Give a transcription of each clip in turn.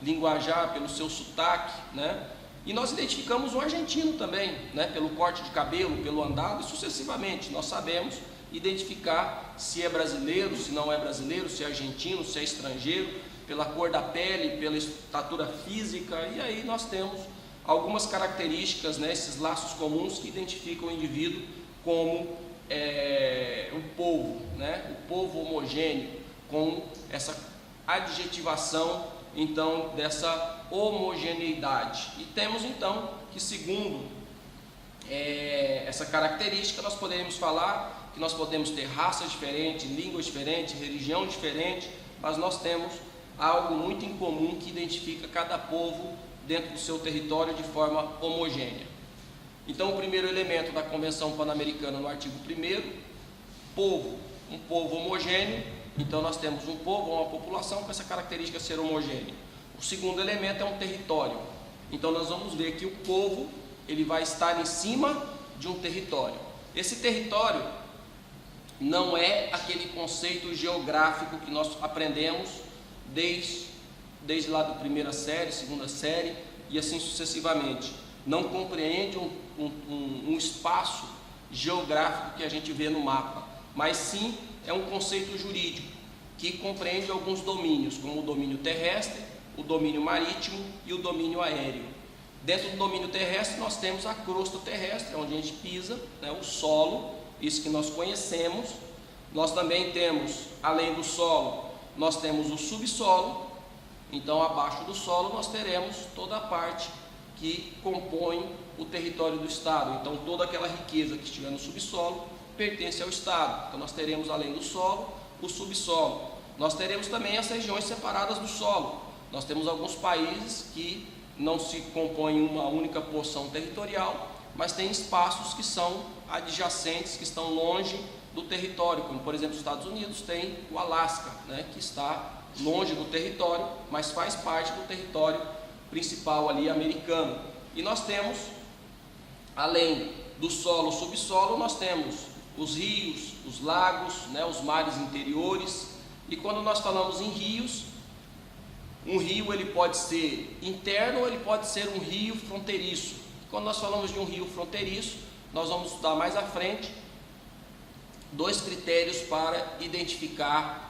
linguajar, pelo seu sotaque, né? E nós identificamos o argentino também, né? Pelo corte de cabelo, pelo andado e sucessivamente. Nós sabemos identificar se é brasileiro, se não é brasileiro, se é argentino, se é estrangeiro, pela cor da pele, pela estatura física, e aí nós temos algumas características, né? Esses laços comuns que identificam o indivíduo como um povo, né? O povo homogêneo, com essa adjetivação então dessa homogeneidade. E temos então que, segundo essa característica, nós podemos falar que nós podemos ter raças diferentes, línguas diferentes, religião diferente, mas nós temos algo muito em comum que identifica cada povo dentro do seu território de forma homogênea. Então, o primeiro elemento da Convenção Pan-Americana, no artigo 1º, povo, um povo homogêneo. Então nós temos um povo, uma população com essa característica de ser homogênea. O segundo elemento é um território. Então nós vamos ver que o povo, ele vai estar em cima de um território. Esse território não é aquele conceito geográfico que nós aprendemos desde lá da primeira série, segunda série e assim sucessivamente. Não compreende um espaço geográfico que a gente vê no mapa, mas sim é um conceito jurídico que compreende alguns domínios, como o domínio terrestre, o domínio marítimo e o domínio aéreo. Dentro do domínio terrestre nós temos a crosta terrestre, onde a gente pisa, né, o solo, isso que nós conhecemos. Nós também temos, além do solo, nós temos o subsolo. Então abaixo do solo nós teremos toda a parte que compõe o território do Estado. Então toda aquela riqueza que estiver no subsolo pertence ao Estado. Então nós teremos, além do solo, o subsolo. Nós teremos também as regiões separadas do solo. Nós temos alguns países que não se compõem uma única porção territorial, mas tem espaços que são adjacentes, que estão longe do território, como por exemplo os Estados Unidos tem o Alasca, né, que está longe do território, mas faz parte do território principal ali americano. E nós temos, além do solo, subsolo, nós temos os rios, os lagos, né, os mares interiores. E quando nós falamos em rios, um rio ele pode ser interno ou ele pode ser um rio fronteiriço. Quando nós falamos de um rio fronteiriço, nós vamos estudar mais à frente dois critérios para identificar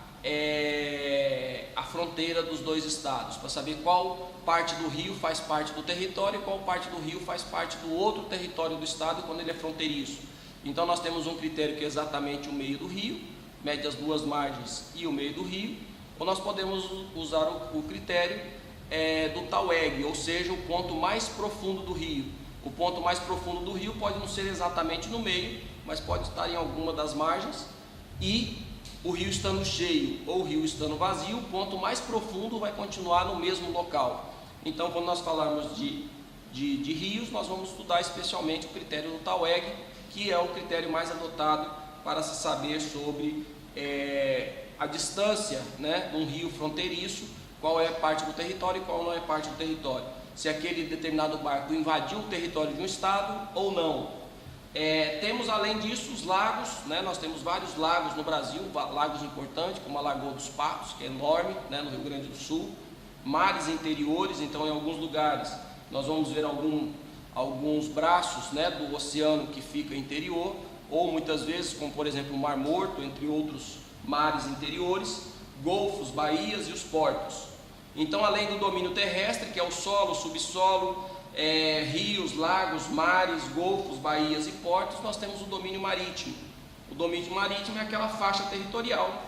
a fronteira dos dois estados, para saber qual parte do rio faz parte do território e qual parte do rio faz parte do outro território do estado quando ele é fronteiriço. Então nós temos um critério que é exatamente o meio do rio, mede as duas margens e o meio do rio, ou nós podemos usar o critério do TAUEG, ou seja, o ponto mais profundo do rio. O ponto mais profundo do rio pode não ser exatamente no meio, mas pode estar em alguma das margens, e o rio estando cheio ou o rio estando vazio, o ponto mais profundo vai continuar no mesmo local. Então, quando nós falarmos de rios, nós vamos estudar especialmente o critério do TAUEG, que é o critério mais adotado para se saber sobre a distância, né, de um rio fronteiriço, qual é parte do território e qual não é parte do território. Se aquele determinado barco invadiu o território de um estado ou não. Temos além disso os lagos, né? Nós temos vários lagos no Brasil, lagos importantes, como a Lagoa dos Patos, que é enorme, né, no Rio Grande do Sul. Mares interiores, então em alguns lugares nós vamos ver alguns braços, né, do oceano que fica interior, ou muitas vezes, como por exemplo o Mar Morto, entre outros mares interiores, golfos, baías e os portos. Então, além do domínio terrestre, que é o solo, subsolo, rios, lagos, mares, golfos, baías e portos, nós temos o domínio marítimo. O domínio marítimo é aquela faixa territorial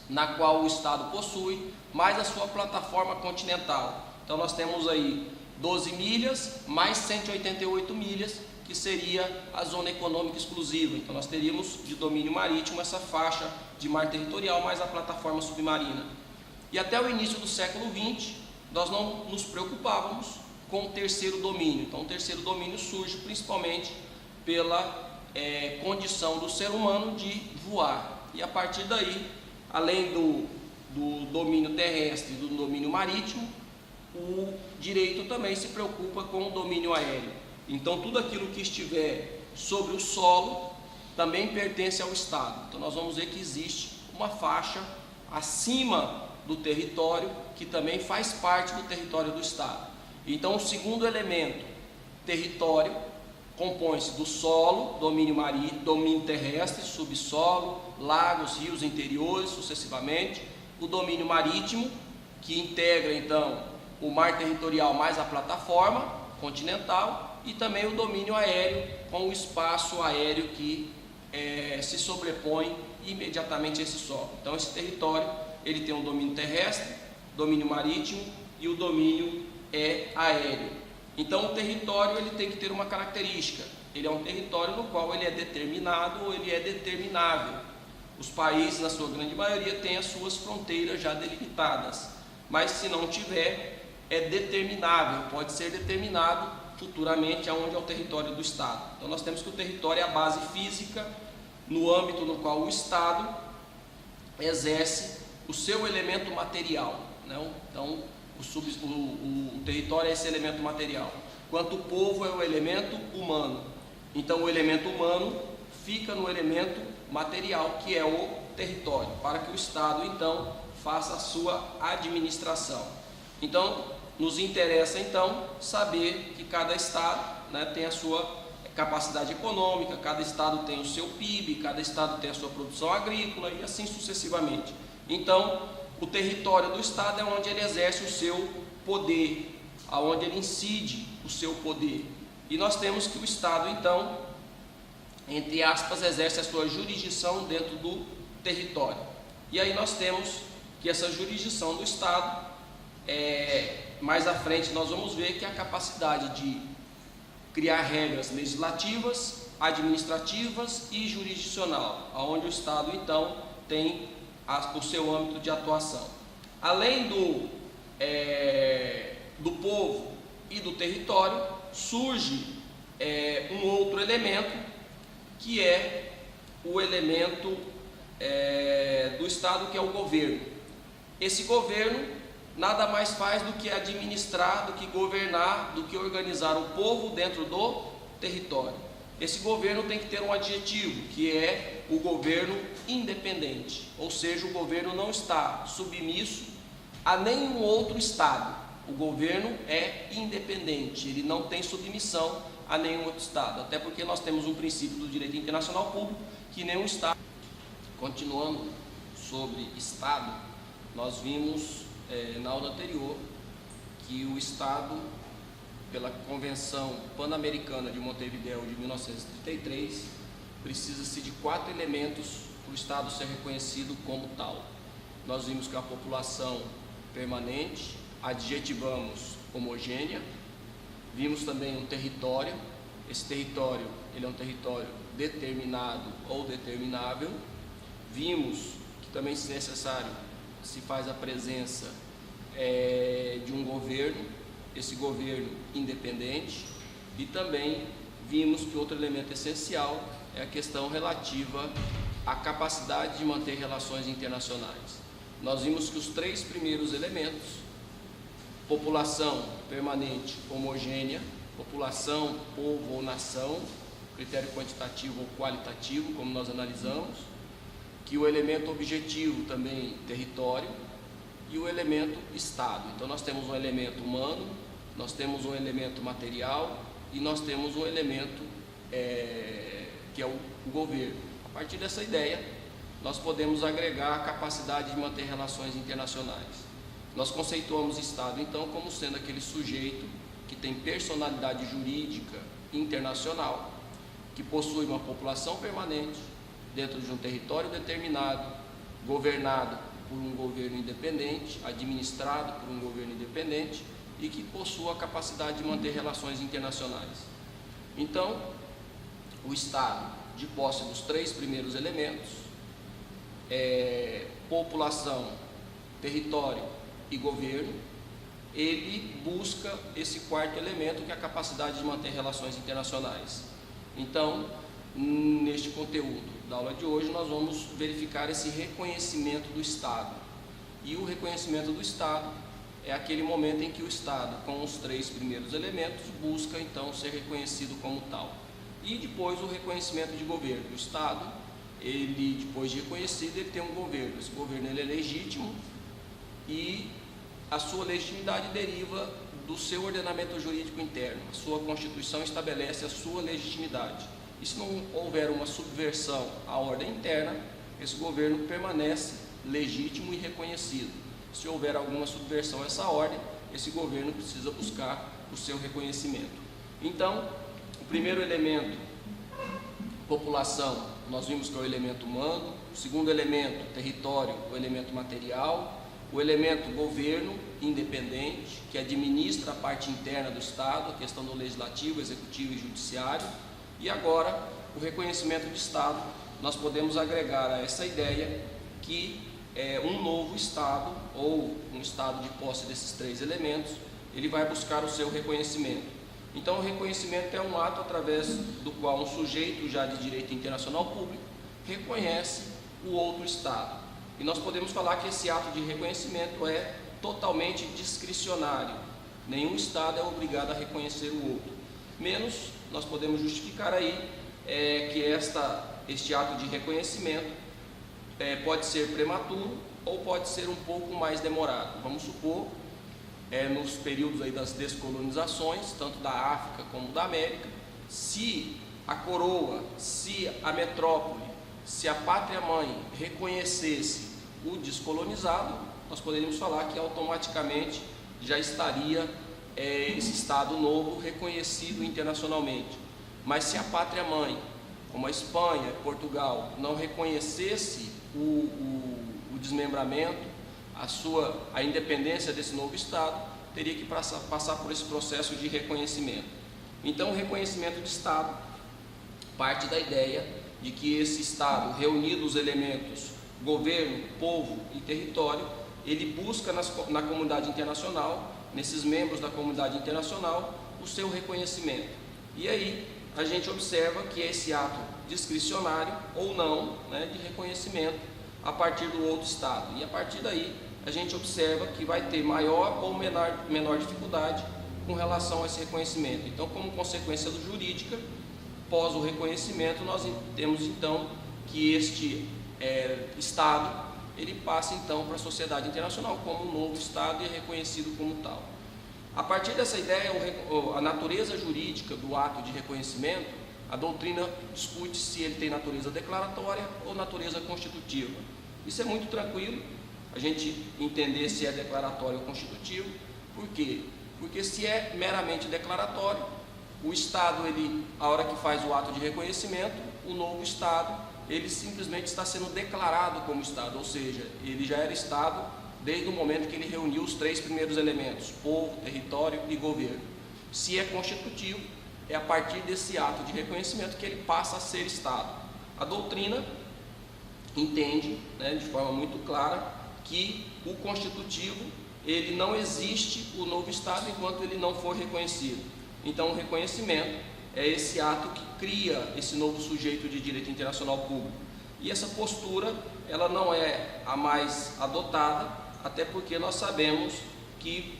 na qual o Estado possui, mais a sua plataforma continental. Então nós temos aí 12 milhas, mais 188 milhas, que seria a zona econômica exclusiva. Então nós teríamos de domínio marítimo essa faixa de mar territorial, mais a plataforma submarina. E até o início do século XX, nós não nos preocupávamos com o terceiro domínio. Então o terceiro domínio surge principalmente pela condição do ser humano de voar. E a partir daí, além do domínio terrestre e do domínio marítimo, o direito também se preocupa com o domínio aéreo. Então tudo aquilo que estiver sobre o solo também pertence ao Estado. Então nós vamos ver que existe uma faixa acima do território, que também faz parte do território do Estado. Então, o segundo elemento, território, compõe-se do solo, domínio terrestre, subsolo, lagos, rios interiores, sucessivamente, o domínio marítimo, que integra então o mar territorial mais a plataforma continental, e também o domínio aéreo, com o espaço aéreo que se sobrepõe imediatamente a esse solo. Então, esse território ele tem um domínio terrestre, domínio marítimo e o domínio aéreo. Então, o território ele tem que ter uma característica. Ele é um território no qual ele é determinado ou ele é determinável. Os países, na sua grande maioria, têm as suas fronteiras já delimitadas. Mas, se não tiver, é determinável, pode ser determinado futuramente aonde é o território do Estado. Então, nós temos que o território é a base física no âmbito no qual o Estado exerce o seu elemento material, né? Então, o território é esse elemento material, enquanto o povo é o elemento humano. Então, o elemento humano fica no elemento material, que é o território, para que o Estado, então, faça a sua administração. Então, nos interessa, então, saber que cada Estado, né, tem a sua capacidade econômica, cada Estado tem o seu PIB, cada Estado tem a sua produção agrícola e assim sucessivamente. Então, o território do Estado é onde ele exerce o seu poder, aonde ele incide o seu poder. E nós temos que o Estado, então, entre aspas, exerce a sua jurisdição dentro do território. E aí nós temos que essa jurisdição do Estado, mais à frente nós vamos ver que é a capacidade de criar regras legislativas, administrativas e jurisdicional, aonde o Estado, então, tem o seu âmbito de atuação. Além do povo e do território, surge um outro elemento, que é o elemento do Estado, que é o governo. Esse governo nada mais faz do que administrar, do que governar, do que organizar o povo dentro do território. Esse governo tem que ter um adjetivo, que é o governo independente, ou seja, o governo não está submisso a nenhum outro Estado. O governo é independente, ele não tem submissão a nenhum outro Estado, até porque nós temos um princípio do direito internacional público, que nenhum Estado. Continuando sobre Estado, nós vimos na aula anterior que o Estado, pela Convenção Pan-Americana de Montevideo de 1933, precisa-se de 4 elementos para o Estado ser reconhecido como tal. Nós vimos que a população permanente, adjetivamos homogênea, vimos também um território. Esse território ele é um território determinado ou determinável. Vimos que também, se necessário, se faz a presença de um governo, esse governo independente, e também vimos que outro elemento essencial é a questão relativa à capacidade de manter relações internacionais. Nós vimos que os 3 primeiros elementos, população permanente homogênea, população, povo ou nação, critério quantitativo ou qualitativo, como nós analisamos, que o elemento objetivo também território e o elemento Estado. Então nós temos um elemento humano, nós temos um elemento material e nós temos um elemento que é o governo. A partir dessa ideia, nós podemos agregar a capacidade de manter relações internacionais. Nós conceituamos Estado, então, como sendo aquele sujeito que tem personalidade jurídica internacional, que possui uma população permanente dentro de um território determinado, governado por um governo independente, administrado por um governo independente e que possua a capacidade de manter relações internacionais. Então, o Estado, de posse dos 3 primeiros elementos, população, território e governo, ele busca esse 4º elemento, que é a capacidade de manter relações internacionais. Então, neste conteúdo da aula de hoje, nós vamos verificar esse reconhecimento do Estado. E o reconhecimento do Estado é aquele momento em que o Estado, com os 3 primeiros elementos, busca então ser reconhecido como tal. E depois o reconhecimento de governo. O Estado, ele, depois de reconhecido, ele tem um governo. Esse governo ele é legítimo, e a sua legitimidade deriva do seu ordenamento jurídico interno. A sua Constituição estabelece a sua legitimidade. E se não houver uma subversão à ordem interna, esse governo permanece legítimo e reconhecido. Se houver alguma subversão a essa ordem, esse governo precisa buscar o seu reconhecimento. Então, o primeiro elemento, população, nós vimos que é o elemento humano. O segundo elemento, território, o elemento material. O elemento governo independente, que administra a parte interna do Estado, a questão do legislativo, executivo e judiciário. E agora, o reconhecimento de Estado, nós podemos agregar a essa ideia que um novo Estado, ou um Estado de posse desses três elementos, ele vai buscar o seu reconhecimento. Então, o reconhecimento é um ato através do qual um sujeito já de direito internacional público reconhece o outro Estado. E nós podemos falar que esse ato de reconhecimento é totalmente discricionário. Nenhum Estado é obrigado a reconhecer o outro. Menos, nós podemos justificar aí que este ato de reconhecimento pode ser prematuro ou pode ser um pouco mais demorado. Vamos supor, nos períodos aí das descolonizações, tanto da África como da América, se a coroa, se a metrópole, se a pátria-mãe reconhecesse o descolonizado, nós poderíamos falar que automaticamente já estaria esse Estado novo reconhecido internacionalmente. Mas se a pátria-mãe, como a Espanha, Portugal, não reconhecesse o desmembramento, a independência desse novo Estado, teria que passar por esse processo de reconhecimento. Então, o reconhecimento de Estado parte da ideia de que esse Estado, reunido os elementos governo, povo e território, ele busca na comunidade internacional, nesses membros da comunidade internacional, o seu reconhecimento. E aí a gente observa que esse ato discricionário ou não, de reconhecimento a partir do outro Estado. E a partir daí a gente observa que vai ter maior ou menor dificuldade com relação a esse reconhecimento. Então, como consequência do jurídica, após o reconhecimento, nós temos então que este Estado, ele passa então para a sociedade internacional como um novo Estado e é reconhecido como tal. A partir dessa ideia, a natureza jurídica do ato de reconhecimento, a doutrina discute se ele tem natureza declaratória ou natureza constitutiva. Isso é muito tranquilo, a gente entender se é declaratório ou constitutivo. Por quê? Porque se é meramente declaratório, o Estado, a hora que faz o ato de reconhecimento, o novo Estado, ele simplesmente está sendo declarado como Estado, ou seja, ele já era Estado desde o momento que ele reuniu os três primeiros elementos, povo, território e governo. Se é constitutivo, é a partir desse ato de reconhecimento que ele passa a ser Estado. A doutrina entende, de forma muito clara, que o constitutivo, ele não existe o novo Estado enquanto ele não for reconhecido. Então, o reconhecimento é esse ato que cria esse novo sujeito de direito internacional público. E essa postura, ela não é a mais adotada, até porque nós sabemos que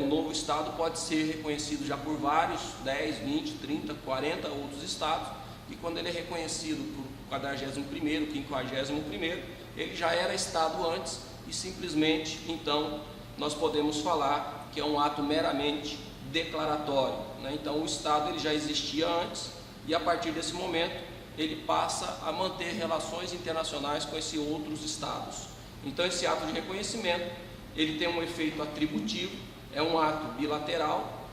o novo Estado pode ser reconhecido já por vários, 10, 20, 30, 40 outros Estados, e quando ele é reconhecido por 41º, 51º, ele já era Estado antes, e simplesmente, então, nós podemos falar que é um ato meramente declaratório. Então, o Estado ele já existia antes, e a partir desse momento, ele passa a manter relações internacionais com esses outros Estados. Então, esse ato de reconhecimento, ele tem um efeito atributivo, é um ato bilateral,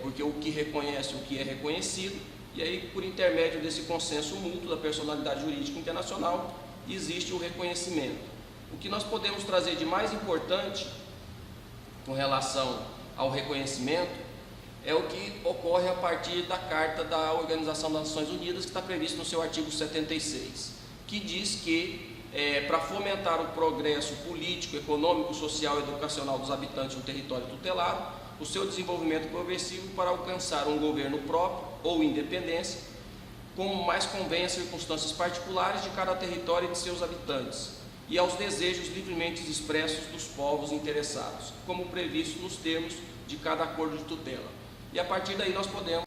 porque o que reconhece o que é reconhecido, e aí, por intermédio desse consenso mútuo da personalidade jurídica internacional, existe o reconhecimento. O que nós podemos trazer de mais importante com relação ao reconhecimento é o que ocorre a partir da Carta da Organização das Nações Unidas, que está previsto no seu artigo 76, que diz que para fomentar o progresso político, econômico, social e educacional dos habitantes do território tutelado, o seu desenvolvimento progressivo para alcançar um governo próprio ou independência, como mais convém às circunstâncias particulares de cada território e de seus habitantes, e aos desejos livremente expressos dos povos interessados, como previsto nos termos de cada acordo de tutela. E a partir daí nós podemos